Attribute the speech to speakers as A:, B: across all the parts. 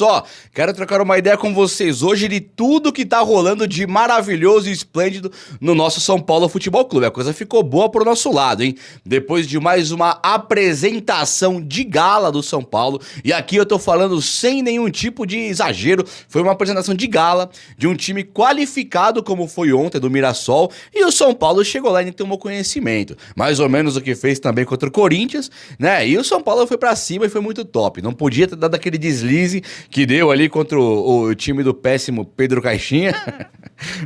A: só, quero trocar uma ideia com vocês hoje de tudo que tá rolando de maravilhoso e esplêndido no nosso São Paulo Futebol Clube. A coisa ficou boa pro nosso lado, hein? Depois de mais uma apresentação de gala do São Paulo, e aqui eu tô falando sem nenhum tipo de exagero, foi uma apresentação de gala de um time qualificado como foi ontem do Mirassol, e o São Paulo chegou lá e tomou conhecimento. Mais ou menos o que fez também contra o Corinthians, né? E o São Paulo foi pra cima e foi muito top. Não podia ter dado aquele deslize que deu ali contra o time do péssimo Pedro Caixinha.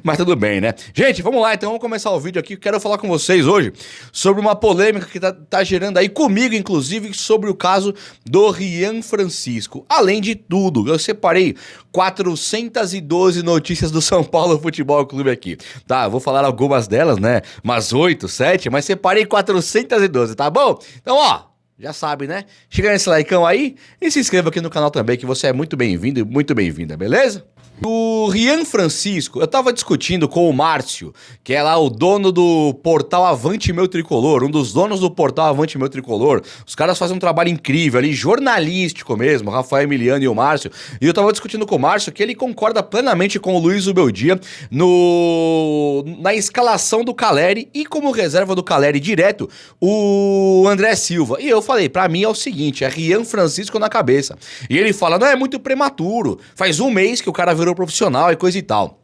A: Mas tudo bem, né? Gente, vamos lá, então vamos começar o vídeo aqui. Quero falar com vocês hoje sobre uma polêmica que tá gerando aí comigo, inclusive, sobre o caso do Ryan Francisco. Além de tudo, eu separei 412 notícias do São Paulo Futebol Clube aqui. Tá, eu vou falar algumas delas, né? Umas 8, 7, mas separei 412, tá bom? Então, ó, já sabe, né? Chega nesse likeão aí e se inscreva aqui no canal também, que você é muito bem-vindo e muito bem-vinda, beleza? O Ryan Francisco, eu tava discutindo com o Márcio, que é lá o dono do portal Avante Meu Tricolor, um dos donos do portal Avante Meu Tricolor. Os caras fazem um trabalho incrível ali, jornalístico mesmo, Rafael Emiliano e o Márcio. E eu tava discutindo com o Márcio que ele concorda plenamente com o Luiz Ubeldia na escalação do Caleri e como reserva do Caleri direto, o André Silva. E eu falei, pra mim é o seguinte, é Ryan Francisco na cabeça. E ele fala, não, é muito prematuro, faz um mês que o cara virou profissional e coisa e tal.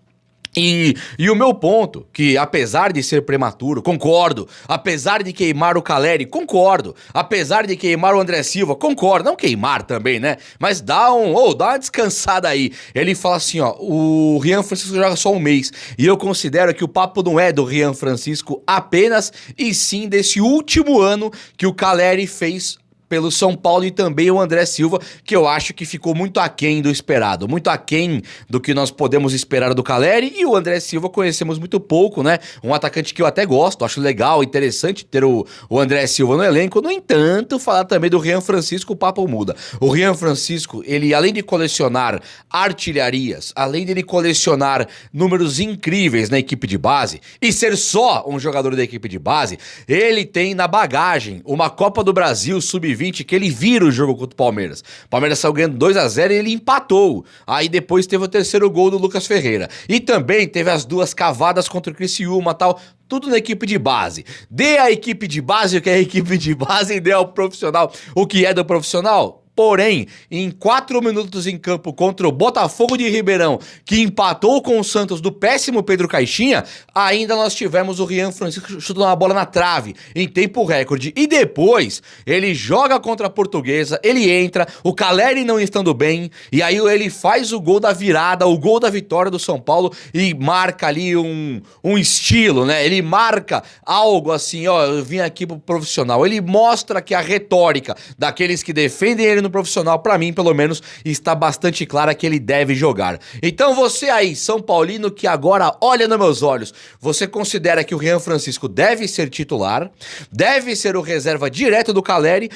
A: E o meu ponto, que apesar de ser prematuro, concordo, apesar de queimar o Caleri, concordo, apesar de queimar o André Silva, concordo, não queimar também, né, mas dá uma descansada aí. Ele fala assim, ó, o Ryan Francisco joga só um mês, e eu considero que o papo não é do Ryan Francisco apenas, e sim desse último ano que o Caleri fez pelo São Paulo e também o André Silva, que eu acho que ficou muito aquém do esperado, muito aquém do que nós podemos esperar do Caleri, e o André Silva conhecemos muito pouco, né? Um atacante que eu até gosto, acho legal, interessante ter o André Silva no elenco. No entanto, falar também do Ryan Francisco, o papo muda. O Ryan Francisco, ele além de colecionar artilharias, além de ele colecionar números incríveis na equipe de base, e ser só um jogador da equipe de base, ele tem na bagagem uma Copa do Brasil Sub-20 que ele vira o jogo contra o Palmeiras. O Palmeiras saiu ganhando 2-0 e ele empatou. Aí depois teve o terceiro gol do Lucas Ferreira. E também teve as duas cavadas contra o Criciúma e tal. Tudo na equipe de base. Dê a equipe de base o que é a equipe de base e dê ao profissional o que é do profissional. Porém, em 4 minutos em campo contra o Botafogo de Ribeirão, que empatou com o Santos do péssimo Pedro Caixinha, ainda nós tivemos o Ryan Francisco chutando uma bola na trave, em tempo recorde. E depois, ele joga contra a Portuguesa, ele entra, o Caleri não estando bem, e aí ele faz o gol da virada, o gol da vitória do São Paulo, e marca ali um estilo, né? Ele marca algo assim, ó, eu vim aqui pro profissional. Ele mostra que a retórica daqueles que defendem ele no profissional, pra mim, pelo menos, está bastante clara que ele deve jogar. Então você aí, São Paulino, que agora olha nos meus olhos, você considera que o Ryan Francisco deve ser titular, deve ser o reserva direto do Caleri,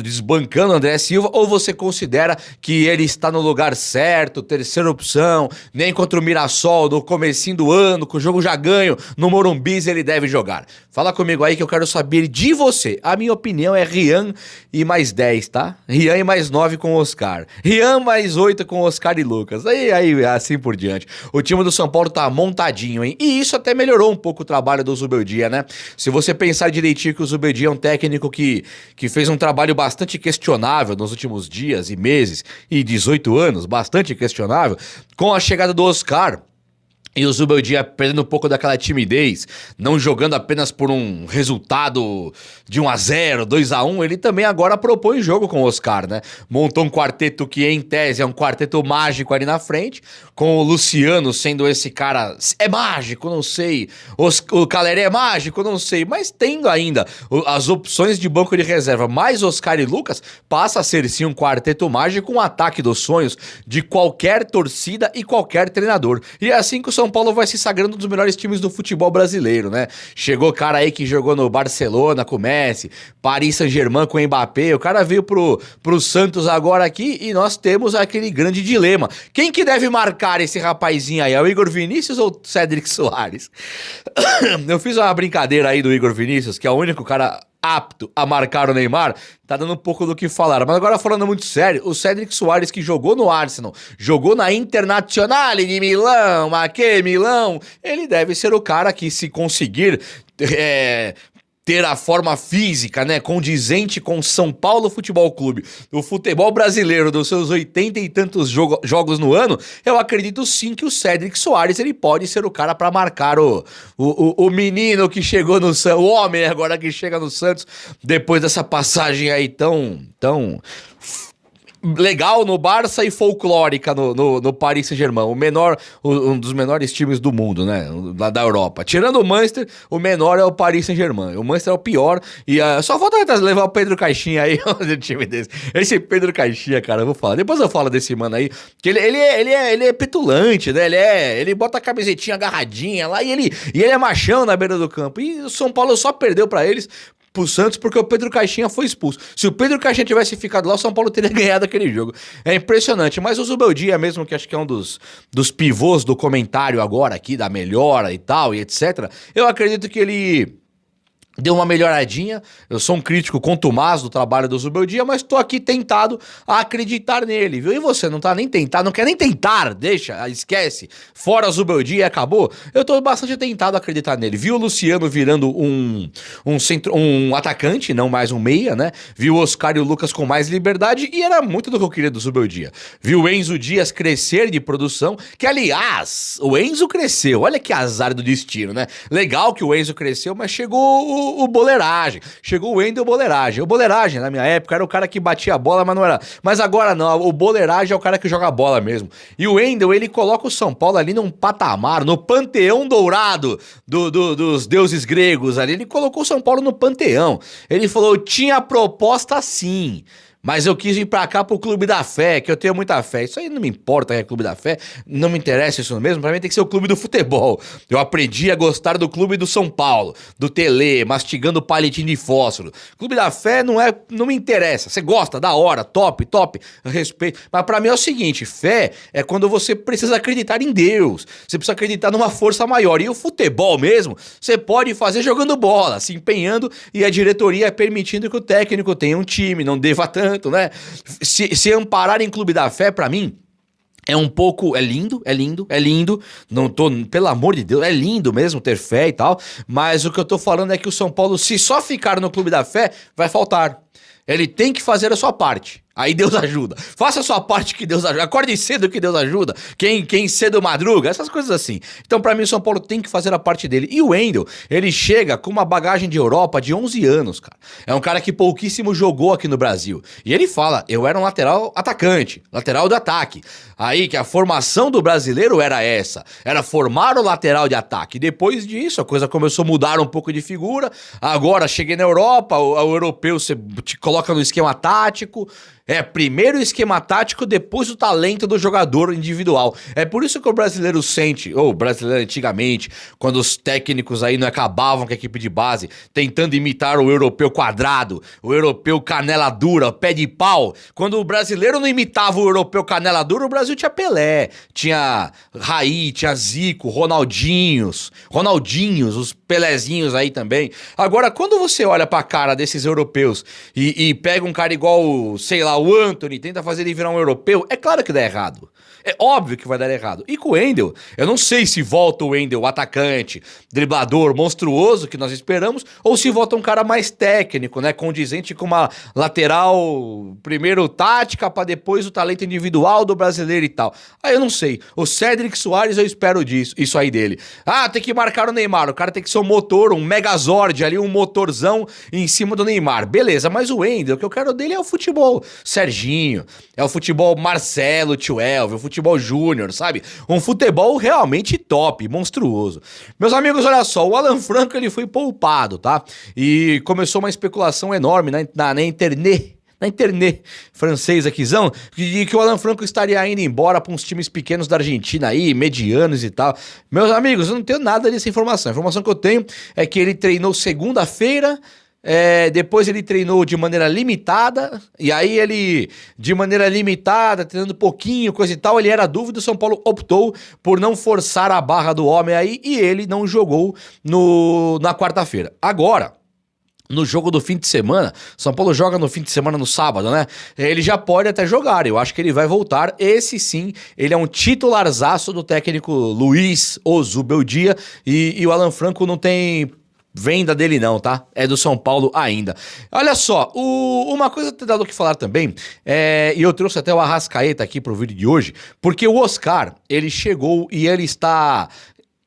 A: desbancando o André Silva, ou você considera que ele está no lugar certo, terceira opção, nem contra o Mirassol, no comecinho do ano, com o jogo já ganho, no Morumbi ele deve jogar? Fala comigo aí que eu quero saber de você. A minha opinião é Ryan e mais 10, tá? Ryan e mais 9 com o Oscar. Ryan mais 8 com o Oscar e Lucas. Aí, assim por diante. O time do São Paulo tá montadinho, hein? E isso até melhorou um pouco o trabalho do Zubeldia, né? Se você pensar direitinho que o Zubeldia é um técnico que fez um trabalho bastante questionável nos últimos dias e meses e 18 anos, bastante questionável, com a chegada do Oscar, e o Zubeldia perdendo um pouco daquela timidez, não jogando apenas por um resultado de 1-0, 2-1, ele também agora propõe jogo com o Oscar, né? Montou um quarteto que, em tese, é um quarteto mágico ali na frente, com o Luciano sendo esse cara, é mágico, não sei, o Caleri é mágico, não sei, mas tendo ainda as opções de banco de reserva, mais Oscar e Lucas, passa a ser sim um quarteto mágico, um ataque dos sonhos de qualquer torcida e qualquer treinador. E é assim que o São Paulo vai se sagrando um dos melhores times do futebol brasileiro, né? Chegou cara aí que jogou no Barcelona com o Messi, Paris Saint-Germain com o Mbappé, o cara veio pro Santos agora aqui e nós temos aquele grande dilema. Quem que deve marcar esse rapazinho aí? É o Igor Vinícius ou o Cédric Soares? Eu fiz uma brincadeira aí do Igor Vinícius, que é o único cara apto a marcar o Neymar, tá dando um pouco do que falar. Mas agora falando muito sério, o Cédric Soares, que jogou no Arsenal, jogou na Internazionale de Milão, aquele Milão, ele deve ser o cara que, se conseguir ter a forma física, né, condizente com São Paulo Futebol Clube, o futebol brasileiro dos seus 80 e tantos jogos no ano, eu acredito sim que o Cédric Soares, ele pode ser o cara para marcar o menino que chegou no Santos, o homem agora que chega no Santos, depois dessa passagem aí tão legal no Barça e folclórica no Paris Saint-Germain, um dos menores times do mundo, né, da Europa. Tirando o Manchester, o menor é o Paris Saint-Germain. O Manchester é o pior e só falta levar o Pedro Caixinha aí, do time desse. Esse Pedro Caixinha, cara, eu vou falar. Depois eu falo desse mano aí, que ele é petulante, né, ele bota a camisetinha agarradinha lá e ele é machão na beira do campo. E o São Paulo só perdeu pra eles, pro Santos, porque o Pedro Caixinha foi expulso. Se o Pedro Caixinha tivesse ficado lá, o São Paulo teria ganhado aquele jogo. É impressionante, mas o Zubeldia mesmo, que acho que é um dos pivôs do comentário agora aqui, da melhora e tal, e etc., eu acredito que ele deu uma melhoradinha. Eu sou um crítico contumaz do trabalho do Zubeldia, mas tô aqui tentado a acreditar nele, viu? E você não tá nem tentado, não quer nem tentar, deixa, esquece, fora Zubeldia e acabou. Eu tô bastante tentado a acreditar nele. Viu o Luciano virando um atacante, não mais um meia, né? Viu o Oscar e o Lucas com mais liberdade e era muito do que eu queria do Zubeldia. Viu o Enzo Dias crescer de produção, que aliás, o Enzo cresceu, olha que azar do destino, né? Legal que o Enzo cresceu, mas chegou o Boleiragem. Chegou o Wendel Boleiragem. O Boleiragem, na minha época, era o cara que batia a bola, mas não era. Mas agora não, o Boleiragem é o cara que joga a bola mesmo. E o Wendel, ele coloca o São Paulo ali num patamar, no panteão dourado dos deuses gregos ali. Ele colocou o São Paulo no panteão. Ele falou, tinha proposta sim, mas eu quis vir pra cá pro Clube da Fé, que eu tenho muita fé. Isso aí não me importa que é Clube da Fé, não me interessa isso mesmo. Pra mim tem que ser o Clube do Futebol. Eu aprendi a gostar do Clube do São Paulo, do Tele, mastigando palitinho de fósforo. Clube da Fé não me interessa. Você gosta, da hora, top, eu respeito. Mas pra mim é o seguinte, fé é quando você precisa acreditar em Deus. Você precisa acreditar numa força maior. E o futebol mesmo, você pode fazer jogando bola, se empenhando e a diretoria permitindo que o técnico tenha um time, não deva tanto, né? Se amparar em Clube da Fé, pra mim, é um pouco, é lindo, não tô, pelo amor de Deus, é lindo mesmo ter fé e tal, mas o que eu tô falando é que o São Paulo, se só ficar no Clube da Fé, vai faltar. Ele tem que fazer a sua parte. Aí Deus ajuda. Faça a sua parte que Deus ajuda. Acorde cedo que Deus ajuda. Quem cedo madruga, essas coisas assim. Então, pra mim, o São Paulo tem que fazer a parte dele. E o Wendel, ele chega com uma bagagem de Europa de 11 anos, cara. É um cara que pouquíssimo jogou aqui no Brasil. E ele fala, eu era um lateral atacante, lateral de ataque. Aí que a formação do brasileiro era essa. Era formar o lateral de ataque. Depois disso, a coisa começou a mudar um pouco de figura. Agora, cheguei na Europa, o europeu você te coloca no esquema tático. Primeiro o esquema tático, depois o talento do jogador individual. É por isso que o brasileiro sente, ou o brasileiro antigamente, quando os técnicos aí não acabavam com a equipe de base, tentando imitar o europeu quadrado, o europeu canela dura, pé de pau. Quando o brasileiro não imitava o europeu canela dura, o Brasil tinha Pelé, tinha Raí, tinha Zico, Ronaldinhos, os Pelézinhos aí também. Agora, quando você olha pra cara desses europeus e pega um cara igual, sei lá, o Antony, tenta fazer ele virar um europeu, é claro que dá errado. É óbvio que vai dar errado. E com o Wendel, eu não sei se volta o Wendel, atacante, driblador, monstruoso que nós esperamos, ou se volta um cara mais técnico, né, condizente com uma lateral, primeiro tática, pra depois o talento individual do brasileiro e tal. Aí eu não sei. O Cédric Soares eu espero isso aí dele. Ah, tem que marcar o Neymar, o cara tem que ser um motor, um megazord ali, um motorzão em cima do Neymar. Beleza, mas o Wendel, o que eu quero dele é o futebol Serginho, é o futebol Marcelo, Tio Elvio, o futebol Júnior, sabe? Um futebol realmente top, monstruoso. Meus amigos, olha só, o Alan Franco, ele foi poupado, tá? E começou uma especulação enorme na internet francês aquizão, de que o Alan Franco estaria indo embora para uns times pequenos da Argentina aí, medianos e tal. Meus amigos, eu não tenho nada dessa informação. A informação que eu tenho é que ele treinou segunda-feira, depois ele treinou de maneira limitada, e aí ele, de maneira limitada, treinando pouquinho, coisa e tal, ele era dúvida, o São Paulo optou por não forçar a barra do homem aí, e ele não jogou na quarta-feira. Agora, no jogo do fim de semana, São Paulo joga no fim de semana no sábado, né? Ele já pode até jogar, eu acho que ele vai voltar. Esse sim, ele é um titularzaço do técnico Luiz Ozubeldia e o Alan Franco não tem venda dele não, tá? É do São Paulo ainda. Olha só, uma coisa que tem dado o que falar também, e eu trouxe até o Arrascaeta aqui pro vídeo de hoje, porque o Oscar, ele chegou e ele está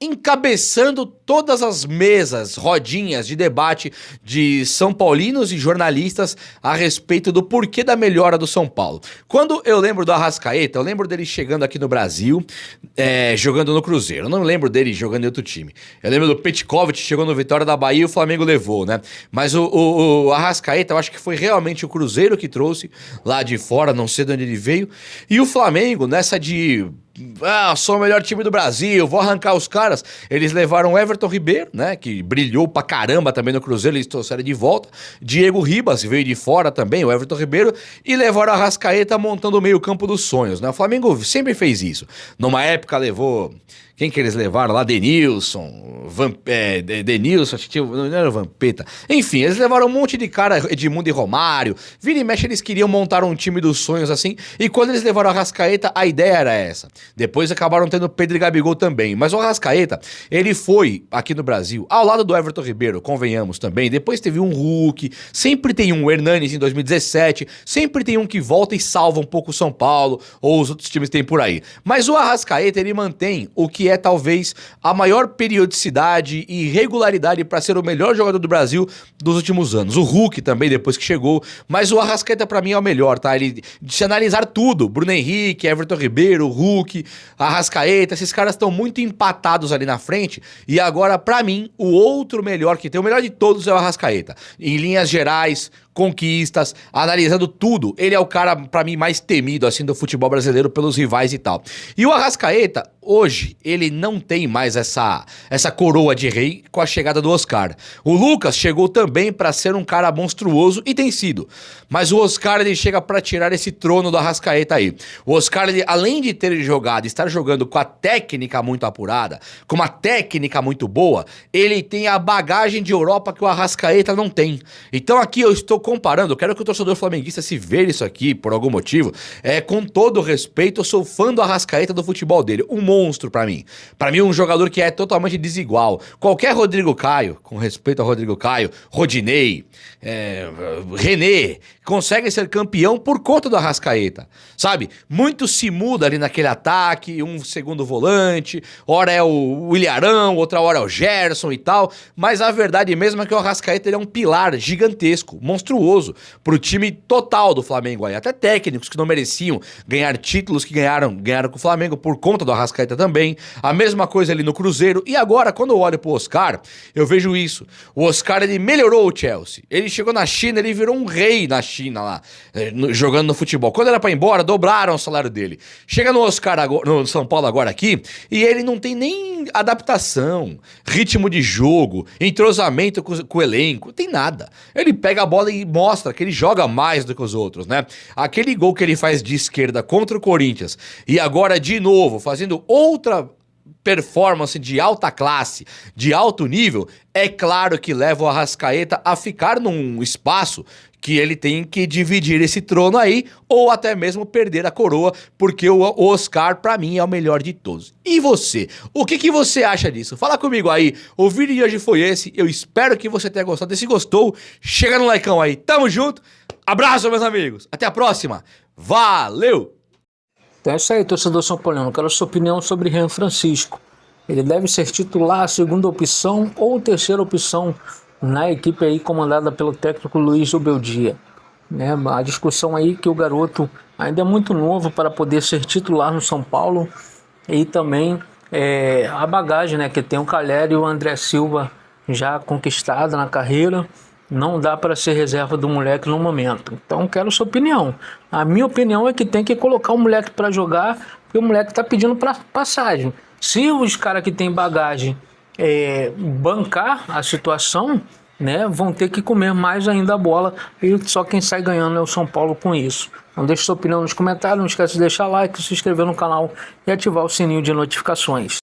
A: encabeçando todas as mesas, rodinhas de debate de São Paulinos e jornalistas a respeito do porquê da melhora do São Paulo. Quando eu lembro do Arrascaeta, eu lembro dele chegando aqui no Brasil, jogando no Cruzeiro. Eu não lembro dele jogando em outro time. Eu lembro do Petkovic, chegou no Vitória da Bahia e o Flamengo levou, né? Mas o Arrascaeta, eu acho que foi realmente o Cruzeiro que trouxe lá de fora, não sei de onde ele veio. E o Flamengo, nessa de... sou o melhor time do Brasil, vou arrancar os caras. Eles levaram Everton Ribeiro, né, que brilhou pra caramba também no Cruzeiro, eles trouxeram de volta. Diego Ribas veio de fora também, o Everton Ribeiro, e levaram a Arrascaeta montando o meio campo dos sonhos, né? O Flamengo sempre fez isso. Numa época levou... Quem que eles levaram lá? Denilson, Denilson, acho que não era o Vampeta. Enfim, eles levaram um monte de cara, Edmundo e Romário. Vira e mexe, eles queriam montar um time dos sonhos assim. E quando eles levaram o Arrascaeta, a ideia era essa. Depois acabaram tendo Pedro e Gabigol também. Mas o Arrascaeta, ele foi aqui no Brasil, ao lado do Everton Ribeiro, convenhamos também. Depois teve um Hulk, sempre tem um Hernanes em 2017, sempre tem um que volta e salva um pouco o São Paulo, ou os outros times tem por aí. Mas o Arrascaeta, ele mantém o que é talvez a maior periodicidade e regularidade para ser o melhor jogador do Brasil dos últimos anos. O Hulk também, depois que chegou, mas o Arrascaeta para mim é o melhor, tá? Ele, se analisar tudo, Bruno Henrique, Everton Ribeiro, Hulk, Arrascaeta, esses caras estão muito empatados ali na frente, e agora para mim, o outro melhor que tem, o melhor de todos é o Arrascaeta. Em linhas gerais, conquistas, analisando tudo, ele é o cara, pra mim, mais temido, assim, do futebol brasileiro pelos rivais e tal. E o Arrascaeta, hoje, ele não tem mais essa coroa de rei com a chegada do Oscar. O Lucas chegou também pra ser um cara monstruoso e tem sido. Mas o Oscar, ele chega pra tirar esse trono do Arrascaeta aí. O Oscar, ele, além de ter jogado, estar jogando com a técnica muito apurada, com uma técnica muito boa, ele tem a bagagem de Europa que o Arrascaeta não tem. Então aqui eu estou comparando, eu quero que o torcedor flamenguista, se ver isso aqui por algum motivo, com todo respeito, eu sou fã do Arrascaeta, do futebol dele, um monstro pra mim. Pra mim um jogador que é totalmente desigual. Qualquer Rodrigo Caio, com respeito ao Rodrigo Caio, Rodinei, René, consegue ser campeão por conta do Arrascaeta, sabe? Muito se muda ali naquele ataque, um segundo volante, ora é o Ilharão, outra hora é o Gerson e tal, mas a verdade mesmo é que o Arrascaeta, ele é um pilar gigantesco, monstruoso, pro time total do Flamengo aí, até técnicos que não mereciam ganhar títulos que ganharam com o Flamengo por conta do Arrascaeta também, a mesma coisa ali no Cruzeiro, e agora quando eu olho pro Oscar, eu vejo isso, o Oscar, ele melhorou o Chelsea, ele chegou na China, ele virou um rei na China lá, jogando no futebol. Quando era pra ir embora, dobraram o salário dele. Chega no Oscar, no São Paulo agora aqui, e ele não tem nem adaptação, ritmo de jogo, entrosamento com o elenco, não tem nada. Ele pega a bola e mostra que ele joga mais do que os outros, né? Aquele gol que ele faz de esquerda contra o Corinthians, e agora de novo, fazendo outra performance de alta classe, de alto nível, é claro que leva o Arrascaeta a ficar num espaço que ele tem que dividir esse trono aí, ou até mesmo perder a coroa, porque o Oscar, pra mim, é o melhor de todos. E você? O que você acha disso? Fala comigo aí. O vídeo de hoje foi esse, eu espero que você tenha gostado. Se gostou, chega no likeão aí. Tamo junto, abraço, meus amigos. Até a próxima. Valeu!
B: Então é isso aí, torcedor São Paulino. Quero a sua opinião sobre Jean Francisco. Ele deve ser titular, segunda opção ou terceira opção na equipe aí comandada pelo técnico Luiz Ozubeldia. Né? A discussão aí que o garoto ainda é muito novo para poder ser titular no São Paulo, e também a bagagem, né, que tem o Calleri e o André Silva já conquistada na carreira. Não dá para ser reserva do moleque no momento. Então quero sua opinião. A minha opinião é que tem que colocar o moleque para jogar, porque o moleque está pedindo passagem. Se os caras que tem bagagem bancar a situação, né, vão ter que comer mais ainda a bola, e só quem sai ganhando é o São Paulo com isso. Então deixe sua opinião nos comentários, não esquece de deixar like, se inscrever no canal e ativar o sininho de notificações.